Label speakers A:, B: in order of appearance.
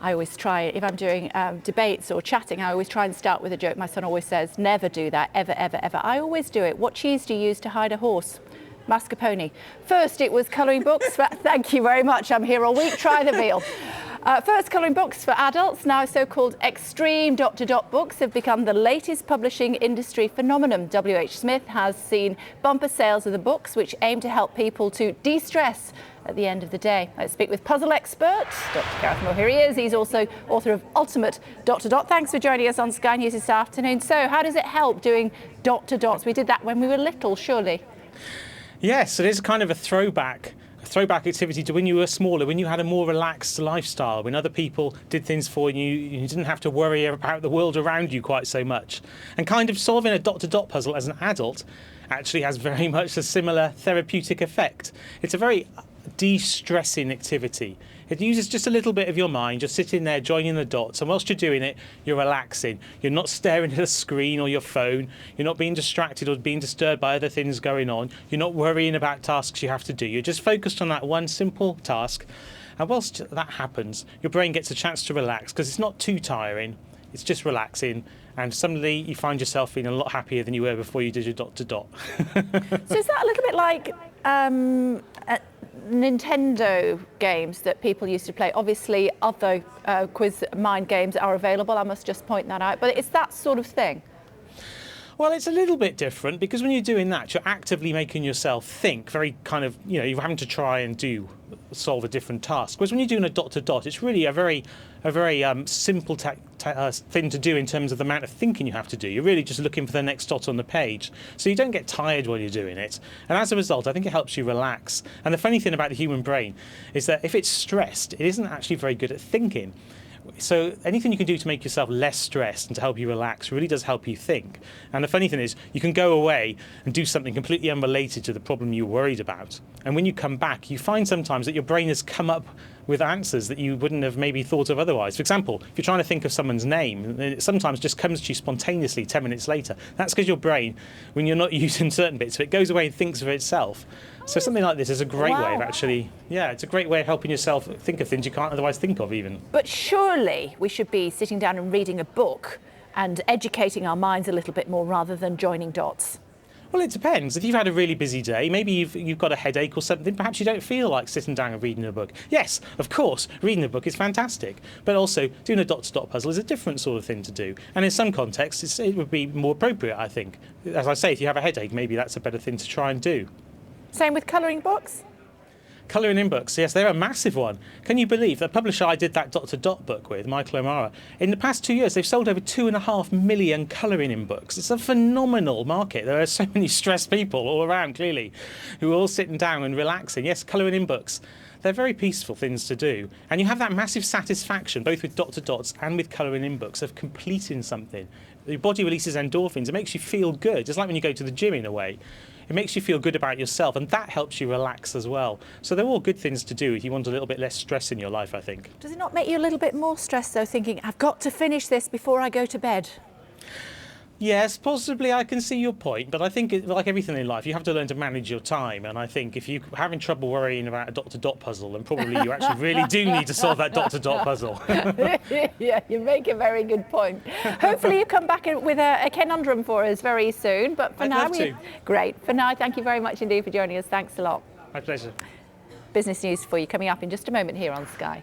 A: I always try, if I'm doing debates or chatting, I always try and start with a joke. My son always says, never do that, ever, ever, ever. I always do it. What cheese do you use to hide a horse? Mascarpone. First, it was colouring books. Thank you very much. I'm here all week. Try the veal. First, colouring books for adults. Now, so-called extreme dot-to-dot books have become the latest publishing industry phenomenon. W.H. Smith has seen bumper sales of the books, which aim to help people to de-stress at the end of the day. Let's speak with puzzle expert Dr. Gareth Moore. Here he is. He's also author of Ultimate Dot-to-Dot. Thanks for joining us on Sky News this afternoon. So, how does it help doing dot-to-dots? We did that when we were little, surely.
B: Yes, it is kind of a throwback activity to when you were smaller, when you had a more relaxed lifestyle, when other people did things for you, you didn't have to worry about the world around you quite so much. And kind of solving a dot-to-dot puzzle as an adult actually has very much a similar therapeutic effect. It's a very de-stressing activity. It uses just a little bit of your mind, just sitting there joining the dots, and whilst you're doing it, you're relaxing. You're not staring at a screen or your phone, you're not being distracted or being disturbed by other things going on, you're not worrying about tasks you have to do, you're just focused on that one simple task, and whilst that happens, your brain gets a chance to relax because it's not too tiring, it's just relaxing, and suddenly you find yourself feeling a lot happier than you were before you did your dot-to-dot.
A: So is that a little bit like Nintendo games that people used to play? Obviously, other quiz mind games are available. I must just point that out. But it's that sort of thing.
B: Well, it's a little bit different because when you're doing that, you're actively making yourself think, very kind of, you're having to try and solve a different task. Whereas when you're doing a dot-to-dot, it's really a very simple thing to do in terms of the amount of thinking you have to do. You're really just looking for the next dot on the page. So you don't get tired while you're doing it. And as a result, I think it helps you relax. And the funny thing about the human brain is that if it's stressed, it isn't actually very good at thinking. So anything you can do to make yourself less stressed and to help you relax really does help you think. And the funny thing is, you can go away and do something completely unrelated to the problem you're worried about. And when you come back, you find sometimes that your brain has come up with answers that you wouldn't have maybe thought of otherwise. For example, if you're trying to think of someone's name, it sometimes just comes to you spontaneously 10 minutes later. That's because your brain, when you're not using certain bits, it goes away and thinks of itself. So something like this is a great way of it's a great way of helping yourself think of things you can't otherwise think of even.
A: But surely we should be sitting down and reading a book and educating our minds a little bit more rather than joining dots.
B: Well, it depends. If you've had a really busy day, maybe you've got a headache or something, perhaps you don't feel like sitting down and reading a book. Yes, of course, reading a book is fantastic, but also doing a dot-to-dot puzzle is a different sort of thing to do. And in some contexts, it would be more appropriate, I think. As I say, if you have a headache, maybe that's a better thing to try and do.
A: Same with colouring books?
B: Colouring in books, yes, they're a massive one. Can you believe the publisher I did that dot-to-dot book with, Michael O'Mara, in the past 2 years they've sold over 2.5 million colouring in books. It's a phenomenal market. There are so many stressed people all around, clearly, who are all sitting down and relaxing. Yes, colouring in books. They're very peaceful things to do. And you have that massive satisfaction, both with dot-to-dots and with colouring in books, of completing something. Your body releases endorphins. It makes you feel good. It's like when you go to the gym in a way. It makes you feel good about yourself, and that helps you relax as well. So they're all good things to do if you want a little bit less stress in your life, I think.
A: Does it not make you a little bit more stressed, though, thinking, I've got to finish this before I go to bed?
B: Yes, possibly, I can see your point, but I think, like everything in life, you have to learn to manage your time, and I think if you're having trouble worrying about a dot-to-dot puzzle, then probably you actually really do need to solve that dot-to-dot puzzle.
A: Yeah, you make a very good point. Hopefully you come back with a conundrum for us very soon, but for now, great. For now, thank you very much indeed for joining us. Thanks a lot.
B: My pleasure.
A: Business news for you coming up in just a moment here on Sky.